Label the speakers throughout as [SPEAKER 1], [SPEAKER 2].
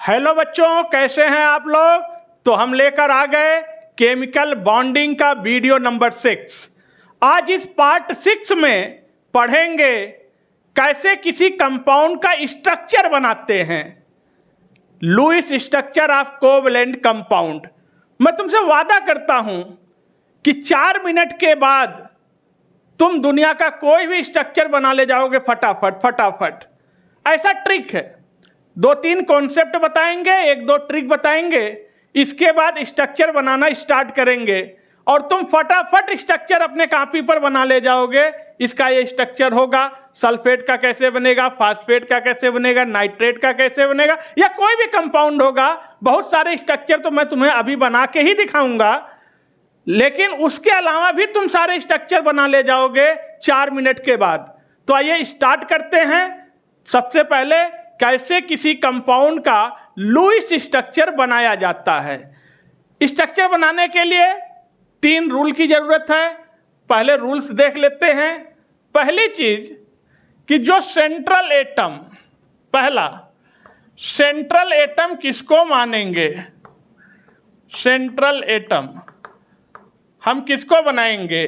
[SPEAKER 1] Hello बच्चों, कैसे हैं आप लोग। तो हम लेकर आ गए केमिकल बॉन्डिंग का वीडियो नंबर 6। आज इस पार्ट 6 में पढ़ेंगे कैसे किसी कंपाउंड का स्ट्रक्चर बनाते हैं, Lewis structure of covalent compound. मैं तुमसे वादा करता हूं कि 4 मिनट के बाद तुम दुनिया का कोई भी स्ट्रक्चर बना ले जाओगे फटाफट। ऐसा ट्रिक है। 2-3 कॉन्सेप्ट बताएंगे, 1-2 ट्रिक बताएंगे, इसके बाद स्ट्रक्चर बनाना स्टार्ट करेंगे और तुम फटाफट स्ट्रक्चर अपने कॉपी पर बना ले जाओगे। इसका ये स्ट्रक्चर होगा, सल्फेट का कैसे बनेगा, फास्फेट का कैसे बनेगा, नाइट्रेट का कैसे बनेगा, या कोई भी कंपाउंड होगा। बहुत सारे स्ट्रक्चर तो मैं तुम्हें अभी बना के ही दिखाऊंगा, लेकिन उसके अलावा भी तुम सारे स्ट्रक्चर बना ले जाओगे 4 मिनट के बाद। तो आइए स्टार्ट करते हैं। सबसे पहले कैसे किसी कंपाउंड का लुईस स्ट्रक्चर बनाया जाता है। स्ट्रक्चर बनाने के लिए 3 रूल की जरूरत है। पहले रूल्स देख लेते हैं। पहली चीज कि जो सेंट्रल एटम, पहला सेंट्रल एटम किसको मानेंगे, सेंट्रल एटम हम किसको बनाएंगे।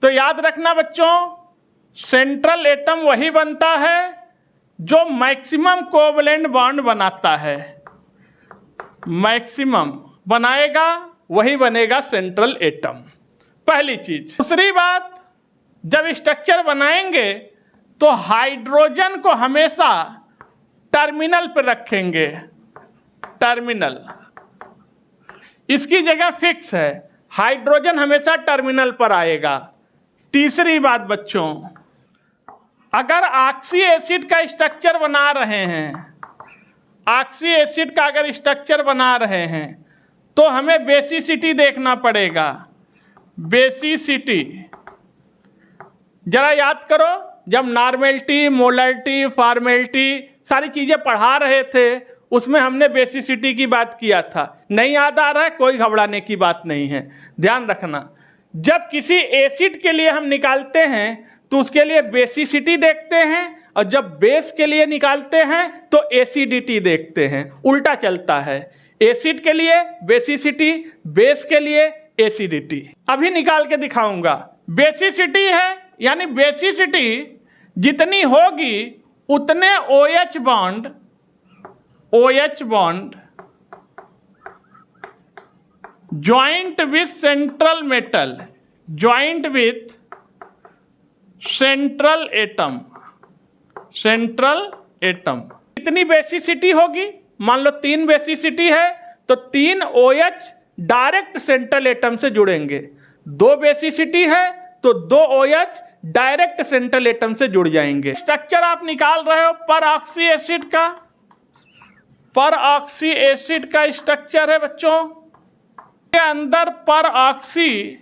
[SPEAKER 1] तो याद रखना बच्चों, सेंट्रल एटम वही बनता है जो मैक्सिमम कोवैलेंट बॉन्ड बनाता है। मैक्सिमम बनाएगा वही बनेगा सेंट्रल एटम, पहली चीज। दूसरी बात, जब स्ट्रक्चर बनाएंगे तो हाइड्रोजन को हमेशा टर्मिनल पर रखेंगे, टर्मिनल, इसकी जगह फिक्स है, हाइड्रोजन हमेशा टर्मिनल पर आएगा। तीसरी बात बच्चों, अगर ऑक्सी एसिड का स्ट्रक्चर बना रहे हैं, ऑक्सी एसिड का अगर स्ट्रक्चर बना रहे हैं तो हमें बेसिसिटी देखना पड़ेगा। बेसिसिटी जरा याद करो, जब नॉर्मेलिटी, मोलरिटी, फॉर्मेलिटी सारी चीजें पढ़ा रहे थे उसमें हमने बेसिसिटी की बात किया था। नहीं याद आ रहा है, कोई घबराने की बात नहीं है, ध्यान रखना। जब किसी एसिड के लिए हम निकालते हैं तो उसके लिए बेसिसिटी देखते हैं, और जब बेस के लिए निकालते हैं तो एसिडिटी देखते हैं। उल्टा चलता है, एसिड के लिए बेसिसिटी, बेस के लिए एसिडिटी। अभी निकाल के दिखाऊंगा। बेसिसिटी है, यानी बेसिसिटी जितनी होगी उतने OH bond joint with central metal, joint with central atom, central atom कितनी बेसिसिटी होगी। मान लो 3 बेसिसिटी है तो 3 OH डायरेक्ट सेंट्रल एटम से जुड़ेंगे। 2 बेसिसिटी है तो 2 OH डायरेक्ट सेंट्रल एटम से जुड़ जाएंगे। स्ट्रक्चर आप निकाल रहे हो पर ऑक्सी एसिड का, पर ऑक्सी एसिड का स्ट्रक्चर है बच्चों। के अंदर पर ऑक्सी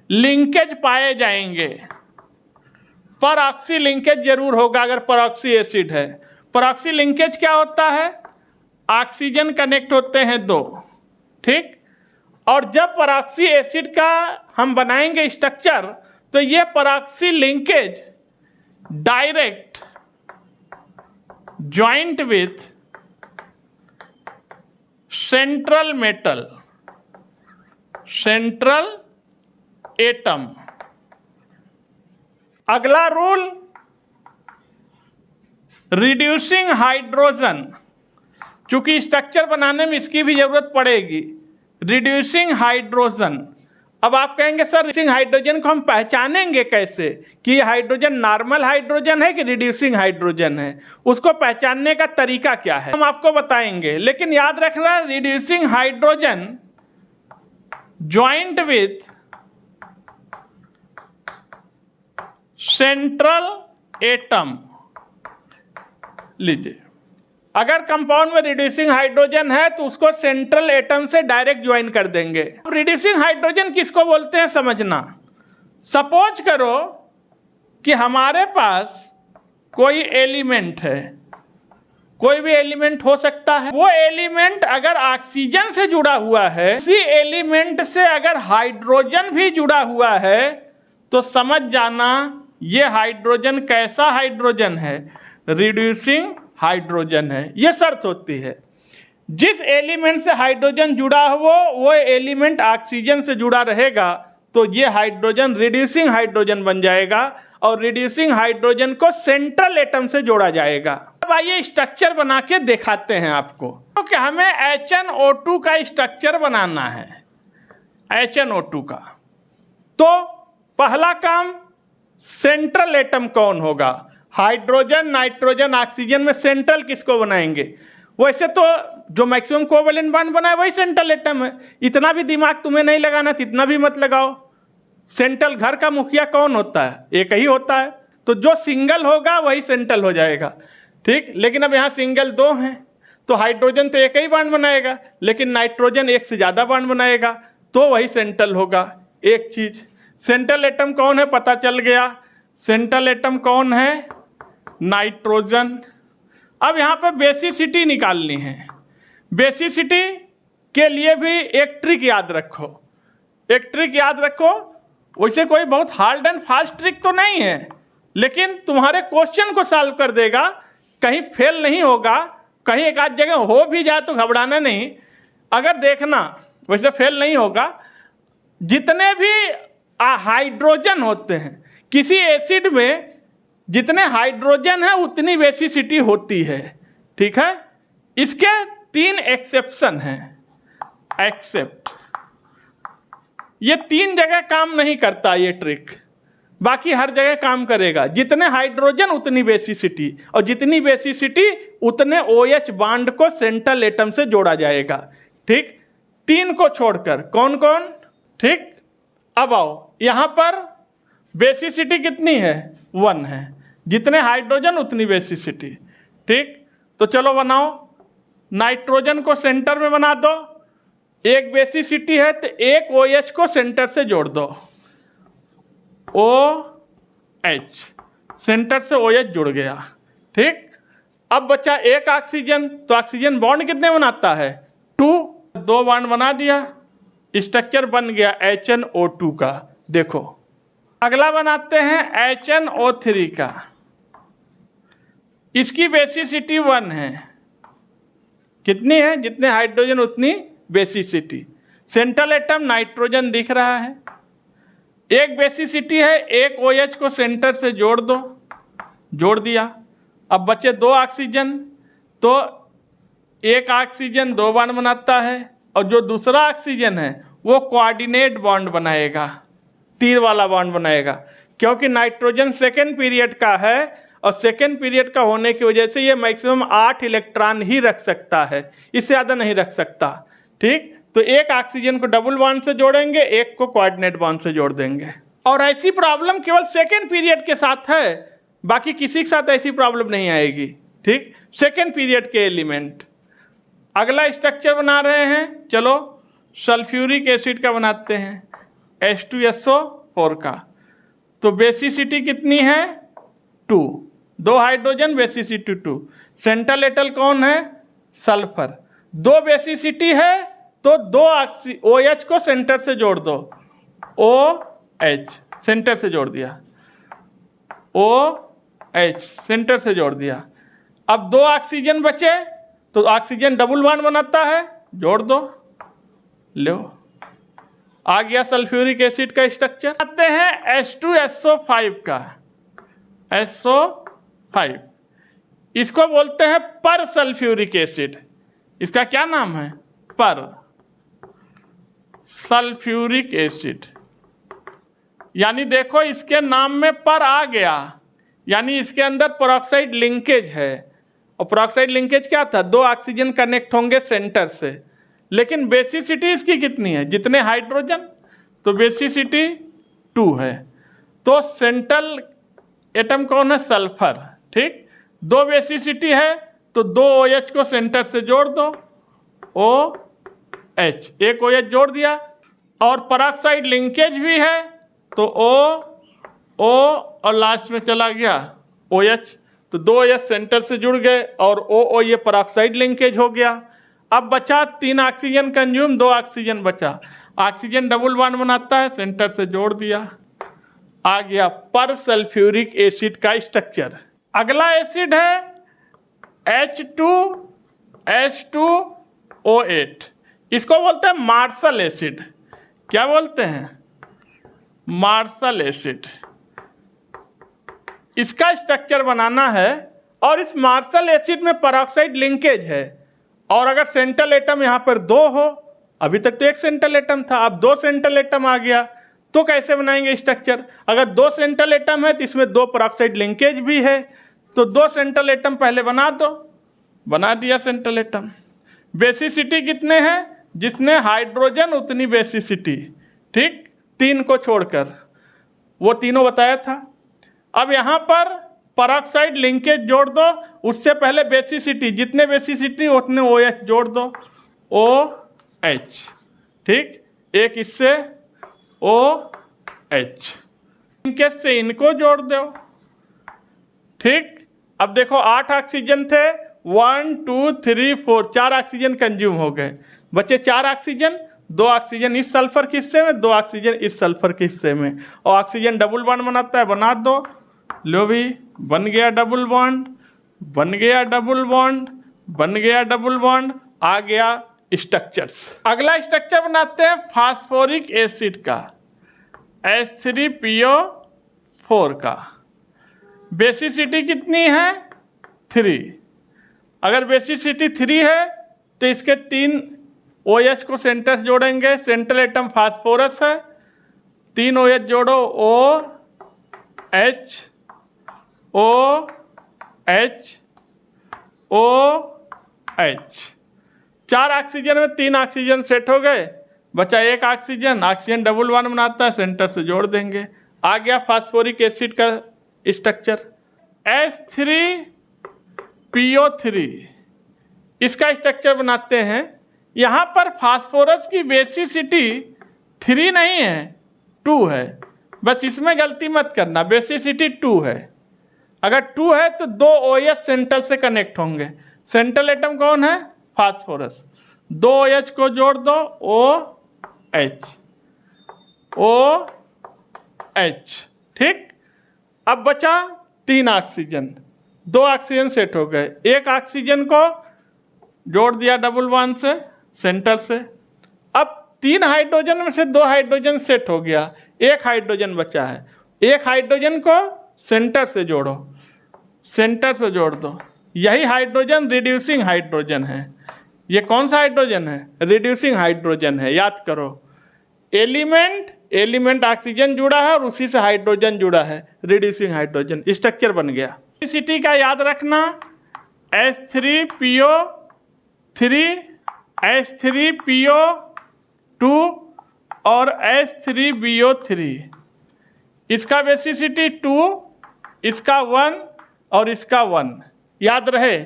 [SPEAKER 1] लिंकेज पाए जाएंगे, पर ऑक्सी लिंकेज जरूर होगा अगर पर ऑक्सी एसिड है। पर ऑक्सी लिंकेज क्या होता है, ऑक्सीजन कनेक्ट होते हैं 2, ठीक। और जब पर ऑक्सी एसिड का हम बनाएंगे स्ट्रक्चर तो ये पर oxy linkage direct joint with central metal, central atom. अगला रूल, रिड्यूसिंग हाइड्रोजन, चूंकि स्ट्रक्चर बनाने में इसकी भी जरूरत पड़ेगी। रिड्यूसिंग हाइड्रोजन, अब आप कहेंगे सर रिड्यूसिंग हाइड्रोजन को हम पहचानेंगे कैसे कि हाइड्रोजन नॉर्मल हाइड्रोजन है कि रिड्यूसिंग हाइड्रोजन है। उसको पहचानने का तरीका क्या है हम आपको बताएंगे, लेकिन याद रखना reducing hydrogen joint with central atom. लीजिए, अगर कंपाउंड में रिड्यूसिंग हाइड्रोजन है तो उसको सेंट्रल एटम से डायरेक्ट ज्वाइन कर देंगे। रिड्यूसिंग हाइड्रोजन किसको बोलते हैं समझना। सपोज करो कि हमारे पास कोई एलिमेंट है, कोई भी एलिमेंट हो सकता है। वो एलिमेंट अगर ऑक्सीजन से जुड़ा हुआ है, उसी एलिमेंट से अगर हाइड्रोजन भी जुड़ा हुआ है तो समझ जाना ये हाइड्रोजन कैसा हाइड्रोजन है, रिड्यूसिंग हाइड्रोजन है। ये शर्त होती है। जिस एलिमेंट से हाइड्रोजन जुड़ा हो वो एलिमेंट ऑक्सीजन से जुड़ा रहेगा तो ये हाइड्रोजन रिड्यूसिंग हाइड्रोजन बन जाएगा और रिड्यूसिंग हाइड्रोजन को सेंट्रल एटम से जोड़ा जाएगा। अब आइए स्ट्रक्चर बना के दिखाते हैं आपको, क्योंकि हमें HNO2 का स्ट्रक्चर बनाना है, HNO2 का। तो पहला काम, सेंट्रल एटम कौन होगा? हाइड्रोजन, नाइट्रोजन, ऑक्सीजन में सेंट्रल किसको बनाएंगे? वैसे तो जो मैक्सिमम कोवैलेंट बॉन्ड बनाए वही सेंट्रल एटम है, इतना भी दिमाग तुम्हें नहीं लगाना, इतना भी मत लगाओ। सेंट्रल घर का मुखिया कौन होता है? एक ही होता है, तो जो सिंगल होगा वही सेंट्रल हो जाएगा, ठीक। लेकिन अब यहाँ सिंगल दो हैं, तो हाइड्रोजन तो एक ही बॉन्ड बनाएगा, लेकिन नाइट्रोजन एक से ज़्यादा बॉन्ड बनाएगा, तो वही सेंट्रल होगा। एक चीज़, सेंट्रल एटम कौन है पता चल गया। सेंट्रल एटम कौन है? नाइट्रोजन। अब यहाँ पे बेसिसिटी निकालनी है। बेसिसिटी के लिए भी एक ट्रिक याद रखो, एक ट्रिक याद रखो। वैसे कोई बहुत हार्ड एंड फास्ट ट्रिक तो नहीं है, लेकिन तुम्हारे क्वेश्चन को सॉल्व कर देगा, कहीं फेल नहीं होगा। कहीं एक आध जगह हो भी जाए तो घबराना नहीं, अगर देखना वैसे फेल नहीं होगा। जितने भी हाइड्रोजन होते हैं किसी एसिड में, जितने हाइड्रोजन है उतनी बेसिसिटी होती है, ठीक है। इसके 3 एक्सेप्शन हैं। एक्सेप्ट, ये 3 जगह काम नहीं करता ये ट्रिक, बाकी हर जगह काम करेगा। जितने हाइड्रोजन उतनी बेसिसिटी, और जितनी बेसिसिटी उतने OH बॉन्ड को सेंट्रल एटम से जोड़ा जाएगा, ठीक। 3 को छोड़कर कौन कौन, ठीक। अब आओ, यहाँ पर बेसिसिटी कितनी है? 1 है। जितने हाइड्रोजन उतनी बेसिसिटी, ठीक। तो चलो बनाओ, नाइट्रोजन को सेंटर में बना दो। एक बेसिसिटी है तो एक OH को सेंटर से जोड़ दो, OH, सेंटर से OH जुड़ गया, ठीक। अब बचा एक ऑक्सीजन, तो ऑक्सीजन बॉन्ड कितने बनाता है? 2 बॉन्ड बना दिया, स्ट्रक्चर बन गया HNO2 का। देखो अगला बनाते हैं HNO3 का। इसकी बेसिसिटी 1 है। कितनी है? जितने हाइड्रोजन उतनी बेसिसिटी। सेंट्रल एटम नाइट्रोजन दिख रहा है, एक बेसिसिटी है, एक OH को सेंटर से जोड़ दो, जोड़ दिया। अब बचे 2 ऑक्सीजन, तो एक ऑक्सीजन 2 बॉन्ड बनाता है, और जो दूसरा ऑक्सीजन है वो कोऑर्डिनेट बॉन्ड बनाएगा, तीर वाला बॉन्ड बनाएगा, क्योंकि नाइट्रोजन सेकेंड पीरियड का है, और सेकेंड पीरियड का होने की वजह से ये मैक्सिमम 8 इलेक्ट्रॉन ही रख सकता है, इससे ज़्यादा नहीं रख सकता, ठीक। तो एक ऑक्सीजन को डबल बॉन्ड से जोड़ेंगे, एक को कोऑर्डिनेट बॉन्ड से जोड़ देंगे। और ऐसी प्रॉब्लम केवल सेकेंड पीरियड के साथ है, बाकी किसी के साथ ऐसी प्रॉब्लम नहीं आएगी, ठीक। सेकेंड पीरियड के एलिमेंट। अगला स्ट्रक्चर बना रहे हैं, चलो सल्फ्यूरिक एसिड का बनाते हैं, H2SO4 का। तो बेसिसिटी कितनी है? 2 हाइड्रोजन, बेसिसिटी 2। सेंट्रल एटम कौन है? सल्फर। 2 बेसिसिटी है तो 2 OH को सेंटर से जोड़ दो, OH, सेंटर से जोड़ दिया, OH, सेंटर से जोड़ दिया। अब 2 ऑक्सीजन बचे, तो ऑक्सीजन डबल बॉन्ड बनाता है, जोड़ दो, लो आ गया सल्फ्यूरिक एसिड का स्ट्रक्चर। आते हैं H2SO5 का, SO5, इसको बोलते हैं पर सल्फ्यूरिक एसिड। इसका क्या नाम है? पर सल्फ्यूरिक एसिड। यानी देखो इसके नाम में पर आ गया, यानी इसके अंदर पेरोक्साइड लिंकेज है। और पेरोक्साइड लिंकेज क्या था? 2 ऑक्सीजन कनेक्ट होंगे सेंटर से। लेकिन बेसिसिटी इसकी कितनी है? जितने हाइड्रोजन, तो बेसिसिटी 2 है। तो सेंट्रल एटम कौन है? सल्फर, ठीक। 2 बेसिसिटी है तो 2 OH को सेंटर से जोड़ दो, OH, एक OH जोड़ दिया। और पेरोक्साइड लिंकेज भी है तो O और लास्ट में चला गया OH, तो 2 OH सेंटर से जुड़ गए और O ये पेरोक्साइड लिंकेज हो गया। अब बचा 3 ऑक्सीजन कंज्यूम, 2 ऑक्सीजन बचा। ऑक्सीजन डबल बॉन्ड बनाता है, सेंटर से जोड़ दिया, आ गया पर सल्फ्यूरिक एसिड का स्ट्रक्चर। अगला एसिड है H2 O8, इसको बोलते हैं मार्शल एसिड। क्या बोलते हैं? Marshall acid. इसका स्ट्रक्चर बनाना है और इस मार्शल एसिड में पेरोक्साइड लिंकेज है, और अगर सेंट्रल एटम यहाँ पर 2 हो, अभी तक तो एक सेंट्रल एटम था, अब 2 सेंट्रल एटम आ गया, तो कैसे बनाएंगे स्ट्रक्चर? अगर 2 सेंट्रल एटम है तो इसमें 2 पेरोक्साइड लिंकेज भी है, तो 2 सेंट्रल एटम पहले बना दो। बना दिया सेंट्रल एटम। बेसिसिटी कितने हैं? जितने हाइड्रोजन उतनी बेसिसिटी, ठीक, 3 को छोड़कर, वो तीनों बताया था। अब यहाँ पर पेरोक्साइड लिंकेज जोड़ दो, उससे पहले बेसिसिटी, जितने बेसिसिटी उतने OH जोड़ दो, OH, ठीक, एक इससे OH, लिंकेज से इनको जोड़ दो, ठीक। अब देखो 8 ऑक्सीजन थे, 1 2 3 4, 4 ऑक्सीजन कंज्यूम हो गए, बचे 4 ऑक्सीजन, 2 ऑक्सीजन इस सल्फर के हिस्से में, 2 ऑक्सीजन इस सल्फर के हिस्से में, और ऑक्सीजन डबल बॉन्ड बनाता है, बना दो। लो भी, बन गया डबल बॉन्ड, बन गया डबल बॉन्ड, बन गया डबल बॉन्ड, आ गया स्ट्रक्चर्स। अगला स्ट्रक्चर बनाते हैं फास्फोरिक एसिड का, H3PO4 का। बेसिसिटी कितनी है? 3। अगर बेसिसिटी 3 है तो इसके 3 OH को सेंटर से जोड़ेंगे, सेंट्रल एटम फास्फोरस है, 3 OH जोड़ो, OH OH OH, 4 ऑक्सीजन में 3 ऑक्सीजन सेट हो गए, बचा 1 ऑक्सीजन, ऑक्सीजन डबल बॉन्ड बनाता है, सेंटर से जोड़ देंगे, आ गया फास्फोरिक एसिड का स्ट्रक्चर। H3PO3, इसका स्ट्रक्चर बनाते हैं। यहाँ पर फास्फोरस की बेसिसिटी 3 नहीं है, 2 है, बस इसमें गलती मत करना, बेसिसिटी 2 है। अगर 2 है तो 2 OH सेंट्रल से कनेक्ट होंगे, सेंट्रल एटम कौन है? फास्फोरस, 2 OH को जोड़ दो, OH OH, ठीक। अब बचा 3 ऑक्सीजन, 2 ऑक्सीजन सेट हो गए, 1 ऑक्सीजन को जोड़ दिया डबल बॉन्ड से, सेंटर से। अब 3 हाइड्रोजन में से 2 हाइड्रोजन सेट हो गया, 1 हाइड्रोजन बचा है, 1 हाइड्रोजन को सेंटर से जोड़ो, सेंटर से जोड़ दो। यही हाइड्रोजन रिड्यूसिंग हाइड्रोजन है। ये कौन सा हाइड्रोजन है? रिड्यूसिंग हाइड्रोजन है, याद करो। एलिमेंट ऑक्सीजन जुड़ा है और उसी से हाइड्रोजन जुड़ा है, रिड्यूसिंग हाइड्रोजन, स्ट्रक्चर बन गया। बेसिसिटी का याद रखना, H3PO3, H3PO2 और H3BO3। इसका बेसिसिटी 2, इसका 1 और इसका 1, याद रहे।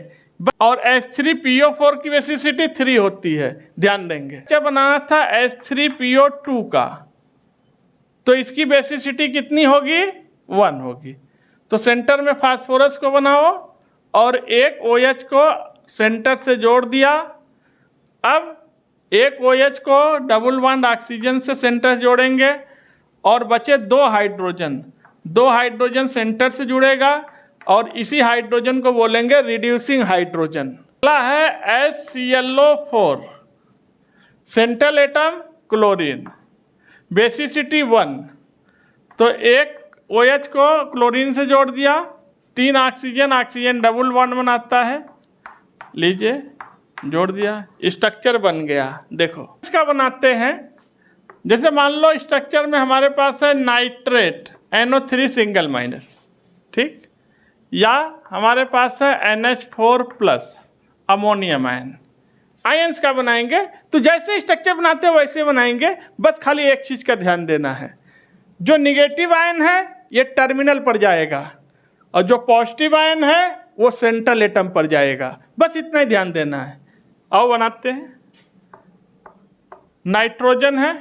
[SPEAKER 1] और H3PO4 की बेसिसिटी 3 होती है, ध्यान देंगे। क्या बनाना था? H3PO2 का, तो इसकी बेसिसिटी कितनी होगी? 1 होगी। तो सेंटर में फास्फोरस को बनाओ और 1 OH को सेंटर से जोड़ दिया। अब 1 OH को डबल बॉन्ड ऑक्सीजन से सेंटर से जोड़ेंगे और बचे 2 हाइड्रोजन, 2 हाइड्रोजन सेंटर से जुड़ेगा और इसी हाइड्रोजन को बोलेंगे रिड्यूसिंग हाइड्रोजन। अगला है HClO4, central atom chlorine, basicity 1, तो 1 OH को क्लोरीन से जोड़ दिया, 3 ऑक्सीजन, ऑक्सीजन डबल बॉन्ड बनाता है, लीजिए जोड़ दिया, स्ट्रक्चर बन गया। देखो इसका बनाते हैं, जैसे मान लो स्ट्रक्चर में हमारे पास है नाइट्रेट NO3 सिंगल माइनस, ठीक, या हमारे पास है NH4+ अमोनियम आयन। आयन्स का बनाएंगे तो जैसे स्ट्रक्चर बनाते हैं वैसे बनाएंगे, बस खाली एक चीज़ का ध्यान देना है, जो निगेटिव आयन है ये टर्मिनल पर जाएगा और जो पॉजिटिव आयन है वो सेंट्रल एटम पर जाएगा, बस इतना ही ध्यान देना है। आओ बनाते हैं। नाइट्रोजन है,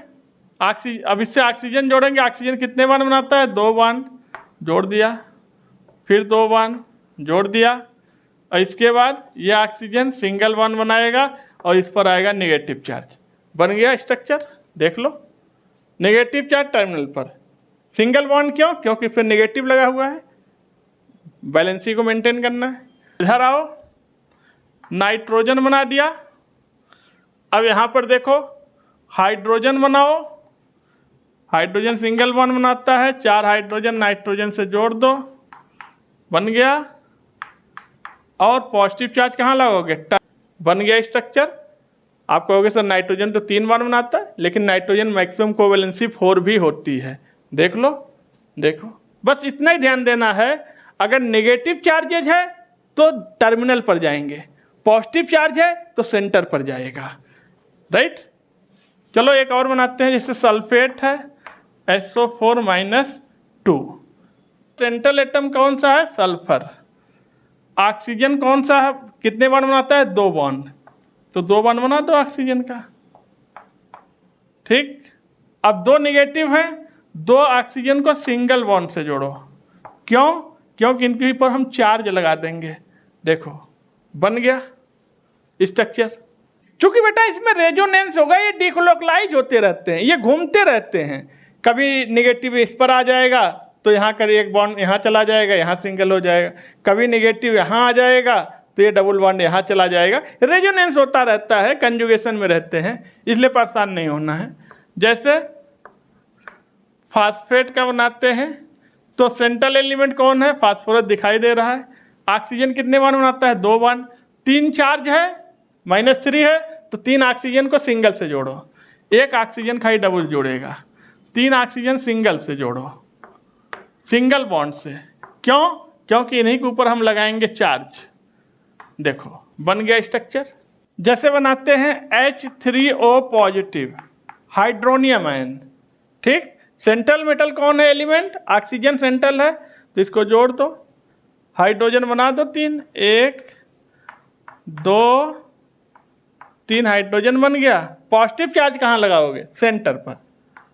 [SPEAKER 1] अब इससे ऑक्सीजन जोड़ेंगे, ऑक्सीजन कितने बॉन्ड बनाता है? 2 बॉन्ड, जोड़ दिया, फिर 2 बॉन्ड जोड़ दिया, और इसके बाद ये ऑक्सीजन सिंगल बॉन्ड बनाएगा और इस पर आएगा नेगेटिव चार्ज, बन गया स्ट्रक्चर। देख लो, नेगेटिव चार्ज टर्मिनल पर, सिंगल बॉन्ड क्यों? क्योंकि फिर नेगेटिव लगा हुआ है, बैलेंसी को मेंटेन करना है। इधर आओ, नाइट्रोजन बना दिया, अब यहाँ पर देखो हाइड्रोजन बनाओ, हाइड्रोजन सिंगल बॉन्ड बनाता है, 4 हाइड्रोजन नाइट्रोजन से जोड़ दो, बन गया। और पॉजिटिव चार्ज कहाँ लगाओगे, बन गया स्ट्रक्चर। आप कहोगे सर नाइट्रोजन तो 3 बॉन्ड बनाता है, लेकिन नाइट्रोजन मैक्सिमम कोवेलेंसी 4 भी होती है। देख लो, देखो, बस इतना ही ध्यान देना है। अगर नेगेटिव चार्जेज है तो टर्मिनल पर जाएंगे, पॉजिटिव चार्ज है तो सेंटर पर जाएगा, राइट। चलो एक और बनाते हैं, जैसे सल्फेट है SO4-2, सेंट्रल एटम कौन सा है, सल्फर। ऑक्सीजन कौन सा है, कितने बॉन्ड बनाता है, 2 बॉन्ड, तो 2 बॉन्ड बना दो ऑक्सीजन का, ठीक। अब 2 नेगेटिव हैं, 2 ऑक्सीजन को सिंगल बॉन्ड से जोड़ो, क्यों, क्योंकि इनके ऊपर हम चार्ज लगा देंगे। देखो बन गया स्ट्रक्चर। चूंकि बेटा इसमें रेजोनेंस होगा, ये डिकोलोकलाइज होते रहते हैं, ये घूमते रहते हैं, कभी नेगेटिव इस पर आ जाएगा तो यहाँ कर एक बॉन्ड यहाँ चला जाएगा, यहाँ सिंगल हो जाएगा, कभी नेगेटिव यहाँ आ जाएगा तो ये डबल बॉन्ड यहाँ चला जाएगा। रेजोनेंस होता रहता है, कंजुगेशन में रहते हैं, इसलिए परेशान नहीं होना है। जैसे फास्फेट का बनाते हैं तो सेंट्रल एलिमेंट कौन है, फास्फोरस दिखाई दे रहा है। ऑक्सीजन कितने बॉन्ड बनाता है, 2 बॉन्ड, 3 चार्ज है, -3 है, तो 3 ऑक्सीजन को सिंगल से जोड़ो, 1 ऑक्सीजन खाली डबल जोड़ेगा, 3 ऑक्सीजन सिंगल से जोड़ो, सिंगल बॉन्ड से, क्यों, क्योंकि इन्हीं के ऊपर हम लगाएंगे चार्ज। देखो बन गया स्ट्रक्चर। जैसे बनाते हैं H3O पॉजिटिव हाइड्रोनियम आयन, ठीक। सेंट्रल मेटल कौन है, एलिमेंट, ऑक्सीजन सेंट्रल है, तो इसको जोड़ दो, हाइड्रोजन बना दो 3, 1 2 3 हाइड्रोजन बन गया। पॉजिटिव चार्ज कहाँ लगाओगे, सेंटर पर,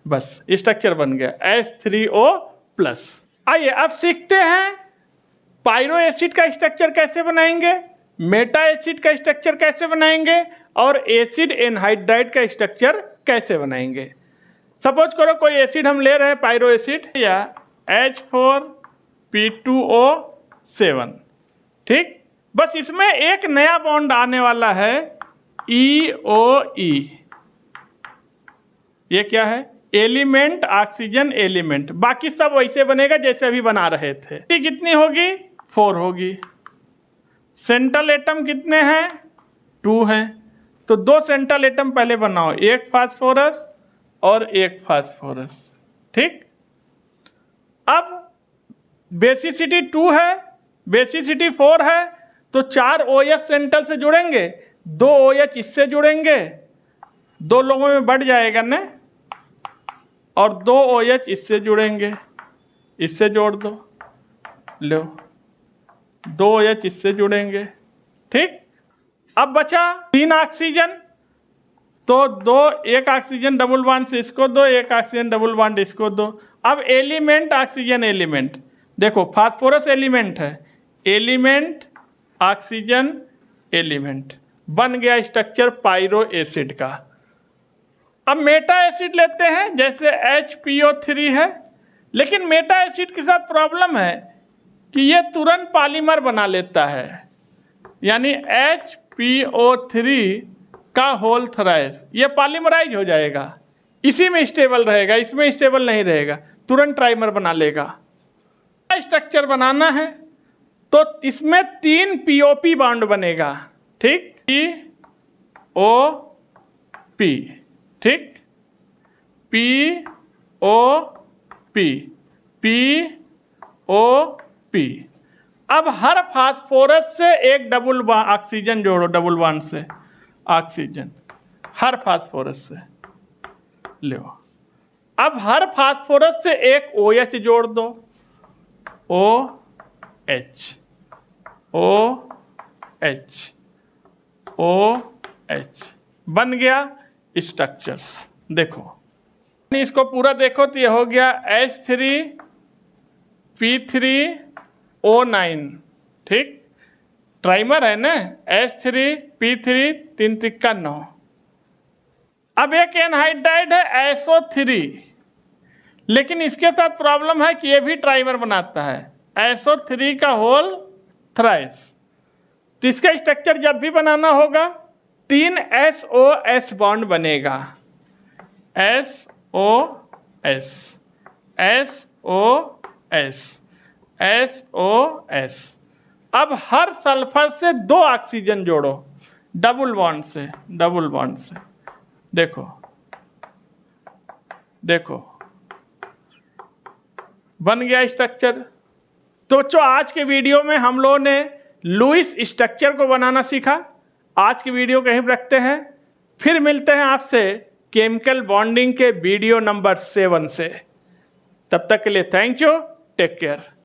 [SPEAKER 1] बस स्ट्रक्चर बन गया H3O+। आइए अब सीखते हैं पायरो एसिड का स्ट्रक्चर कैसे बनाएंगे, मेटा एसिड का स्ट्रक्चर कैसे बनाएंगे, और एसिड एनहाइड्राइड का स्ट्रक्चर कैसे बनाएंगे। सपोज करो कोई एसिड हम ले रहे हैं, पायरो एसिड या H4P2O7, ठीक। बस इसमें एक नया बॉन्ड आने वाला है EOE। ये क्या है, एलिमेंट, ऑक्सीजन एलिमेंट, बाकी सब वैसे बनेगा जैसे अभी बना रहे थे। कितनी होगी, 4 होगी। सेंट्रल एटम कितने हैं, 2 हैं, तो 2 सेंट्रल एटम पहले बनाओ, 1 फास्फोरस और 1 फास्फोरस, ठीक। अब बेसिसिटी 2 है, बेसिसिटी 4 है, तो 4 OH सेंट्रल से जुड़ेंगे, 2 OH इससे जुड़ेंगे, 2 लोगों में बढ़ जाएगा ना, और 2 OH इससे जुड़ेंगे, इससे जोड़ दो, लो 2 OH इससे जुड़ेंगे, ठीक। अब बचा 3 ऑक्सीजन, तो 1 ऑक्सीजन डबल बॉन्ड से इसको दो, 1 ऑक्सीजन डबल बॉन्ड इसको दो। अब एलिमेंट, ऑक्सीजन एलिमेंट, देखो फास्फोरस एलिमेंट है, एलिमेंट ऑक्सीजन एलिमेंट, बन गया स्ट्रक्चर पायरो एसिड का। अब मेटा एसिड लेते हैं, जैसे HPO3 है, लेकिन मेटा एसिड के साथ प्रॉब्लम है कि ये तुरंत पॉलीमर बना लेता है, यानी HPO3 का होल थ्राइस ये पॉलीमराइज हो जाएगा, इसी में स्टेबल रहेगा, इसमें स्टेबल नहीं रहेगा, तुरंत ट्राइमर बना लेगा। स्ट्रक्चर बनाना है तो इसमें 3 POP बॉन्ड बनेगा, ठीक, POP, ठीक, POP, POP। अब हर फास्फोरस से एक डबल ऑक्सीजन जोड़ो, डबल बॉन्ड से ऑक्सीजन, हर फास्फोरस से लो। अब हर फास्फोरस से एक OH जोड़ दो, OH, OH, OH, बन गया स्ट्रक्चर्स। देखो इसको पूरा देखो तो ये हो गया H3P3O9, ठीक, ट्राइमर है ना, H3P3 3 तिक्का 9। अब एक एनहाइड्राइड है SO3, लेकिन इसके साथ प्रॉब्लम है कि ये भी ट्राइमर बनाता है, SO3 का होल थ्राइस। तो इसका स्ट्रक्चर जब भी बनाना होगा 3 SOS बॉन्ड बनेगा, SOS, SOS, SOS। अब हर सल्फर से 2 ऑक्सीजन जोड़ो, डबल बॉन्ड से, डबल बॉन्ड से। देखो देखो बन गया स्ट्रक्चर। तो आज के वीडियो में हम लोगों ने लुईस स्ट्रक्चर को बनाना सीखा। आज की वीडियो कहीं पर रखते हैं, फिर मिलते हैं आपसे केमिकल बॉन्डिंग के वीडियो नंबर 7 से। तब तक के लिए थैंक यू, टेक केयर।